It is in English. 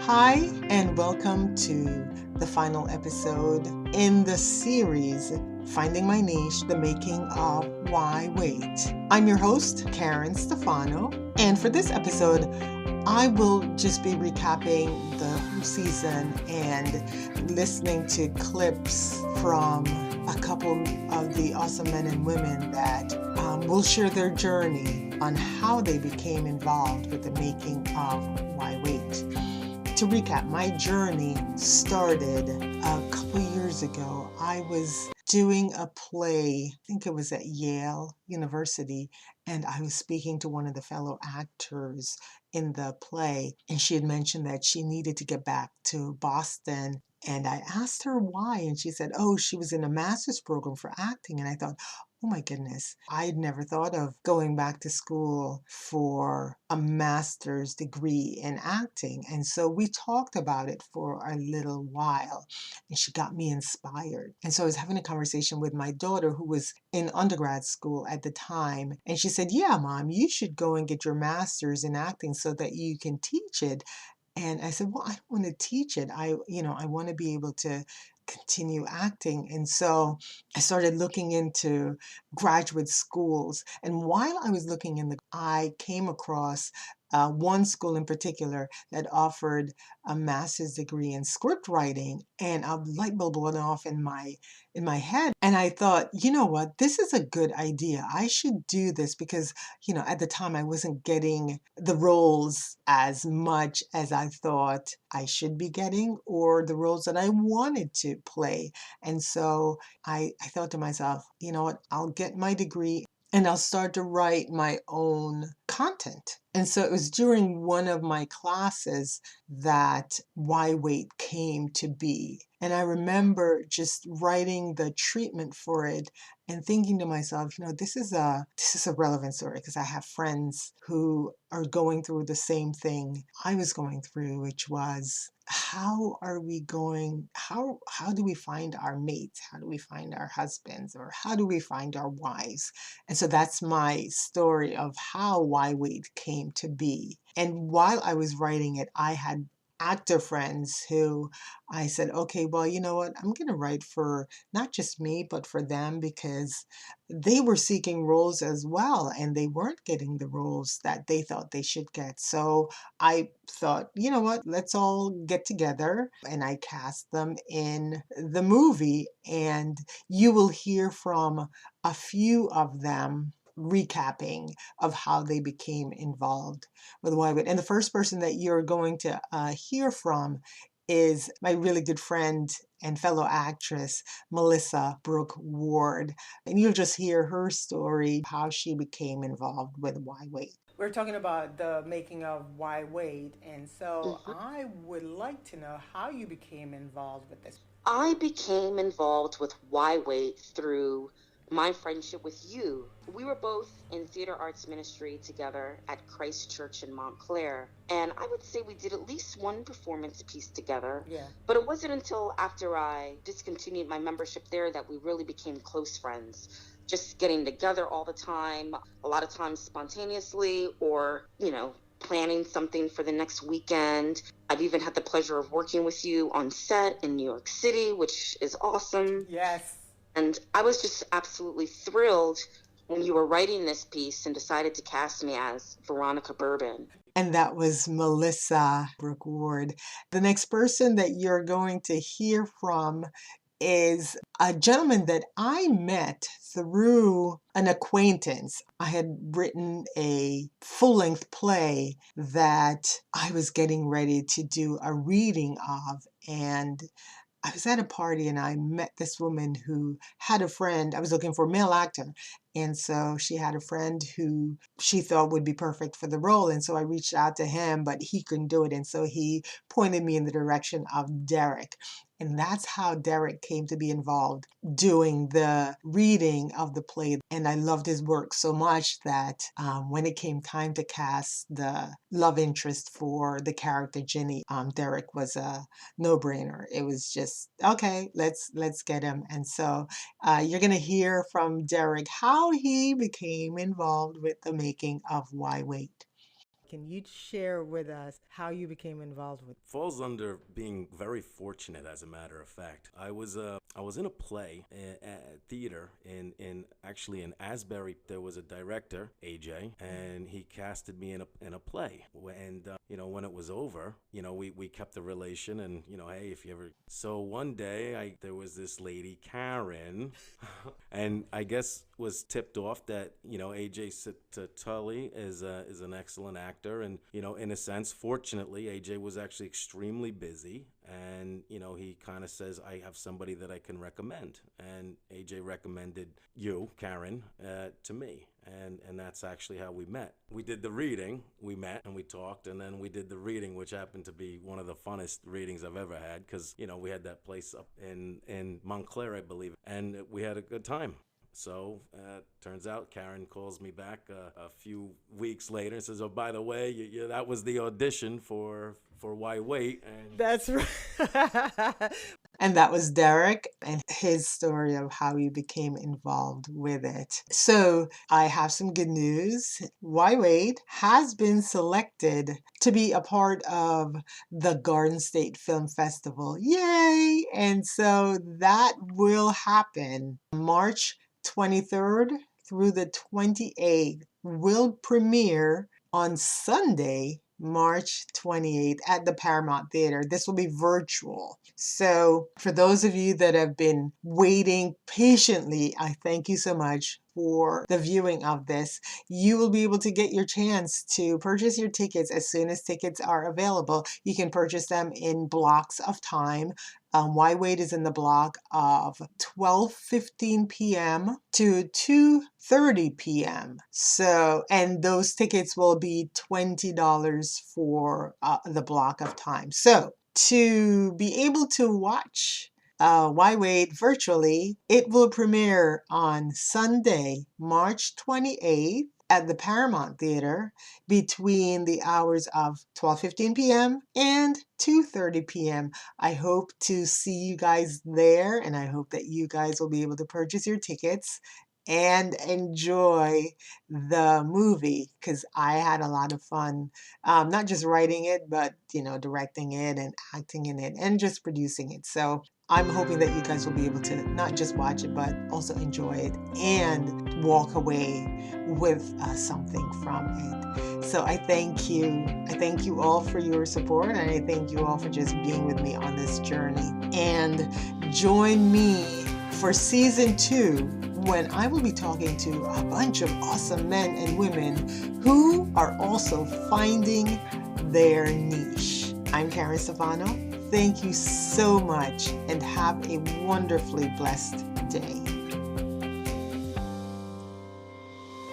Hi, and welcome to the final episode in the series Finding My Niche, The Making of Why Wait. I'm your host, Karen Stefano, and for this episode, I will just be recapping the whole season and listening to clips from a couple of the awesome men and women that will share their journey on how they became involved with the making of Why Wait. To recap, my journey started a couple years ago. I was doing a play, I think it was at Yale University, and I was speaking to one of the fellow actors in the play, and she had mentioned that she needed to get back to Boston. And I asked her why, and she said, oh, she was in a master's program for acting. And I thought, oh my goodness, I'd never thought of going back to school for a master's degree in acting. And so we talked about it for a little while, and she got me inspired. And so I was having a conversation with my daughter, who was in undergrad school at the time. And she said, yeah, Mom, you should go and get your master's in acting so that you can teach it. And I said, well, I don't want to teach it. I want to be able to continue acting. And so I started looking into graduate schools. And while I was looking I came across one school in particular that offered a master's degree in script writing, and a light bulb went off in my head. And I thought, you know what, this is a good idea. I should do this because, at the time I wasn't getting the roles as much as I thought I should be getting, or the roles that I wanted to play. And so I thought to myself, you know what, I'll get my degree and I'll start to write my own content. And so it was during one of my classes that Why Wait came to be. And I remember just writing the treatment for it and thinking to myself, this is a relevant story because I have friends who are going through the same thing I was going through, which was how do we find our mates? How do we find our husbands? Or how do we find our wives? And so that's my story of how Why Wait came to be. And while I was writing it, I had actor friends who I said, okay, well, you know what? I'm going to write for not just me, but for them, because they were seeking roles as well, and they weren't getting the roles that they thought they should get. So I thought, you know what? Let's all get together. And I cast them in the movie, and you will hear from a few of them recapping of how they became involved with Why Wait. And the first person that you're going to hear from is my really good friend and fellow actress, Melissa Brooke Ward. And you'll just hear her story, how she became involved with Why Wait. We're talking about the making of Why Wait, and so Mhm. I would like to know how you became involved with this. I became involved with Why Wait through my friendship with you. We were both in theater arts ministry together at Christ Church in Montclair, and I would say we did at least one performance piece together. Yeah. But it wasn't until after I discontinued my membership there that we really became close friends. Just getting together all the time, a lot of times spontaneously, or, planning something for the next weekend. I've even had the pleasure of working with you on set in New York City, which is awesome. Yes. And I was just absolutely thrilled when you were writing this piece and decided to cast me as Veronica Bourbon. And that was Melissa Brooke Ward. The next person that you're going to hear from is a gentleman that I met through an acquaintance. I had written a full-length play that I was getting ready to do a reading of, and I was at a party and I met this woman who had a friend. I was looking for a male actor. And so she had a friend who she thought would be perfect for the role. And so I reached out to him, but he couldn't do it. And so he pointed me in the direction of Derek. And that's how Derek came to be involved doing the reading of the play. And I loved his work so much that when it came time to cast the love interest for the character Jenny, Derek was a no-brainer. It was just, okay, let's get him. And so you're going to hear from Derek how he became involved with the making of Why Wait. Can you share with us how you became involved with? Falls under being very fortunate, as a matter of fact. I was in a play at theater in Asbury. There was a director, AJ, and he casted me in a play. And when it was over, we kept the relation, and hey, if you ever. So one day, there was this lady, Karen, and I guess was tipped off that AJ Tully is an excellent actor, and in a sense, fortunately, AJ was actually extremely busy, and he kind of says, I have somebody that I can recommend, and AJ recommended you, Karen, to me. And that's actually how we met. We did the reading, we met and we talked, and then we did the reading, which happened to be one of the funnest readings I've ever had, because we had that place up in Montclair, I believe, and we had a good time. So turns out Karen calls me back a few weeks later and says, oh, by the way, that was the audition for Why Wait. And that's right. And that was Derek and his story of how he became involved with it. So I have some good news. Why Wait has been selected to be a part of the Garden State Film Festival. Yay! And so that will happen March 23rd through the 28th. Will premiere on Sunday, March 28th at the Paramount Theater. This will be virtual. So for those of you that have been waiting patiently, I thank you so much for the viewing of this. You will be able to get your chance to purchase your tickets as soon as tickets are available. You can purchase them in blocks of time. Why Wait is in the block of 12:15 p.m. to 2:30 p.m. So, and those tickets will be $20 for the block of time. So, to be able to watch Why Wait virtually, it will premiere on Sunday, March 28th at the Paramount Theater between the hours of 12:15 p.m. and 2:30 p.m. I hope to see you guys there, and I hope that you guys will be able to purchase your tickets and enjoy the movie, because I had a lot of fun, not just writing it, but directing it and acting in it and just producing it. So I'm hoping that you guys will be able to not just watch it, but also enjoy it and walk away with something from it. So I thank you. I thank you all for your support, and I thank you all for just being with me on this journey. And join me for season 2, when I will be talking to a bunch of awesome men and women who are also finding their niche. I'm Karen Stefano. Thank you so much, and have a wonderfully blessed day.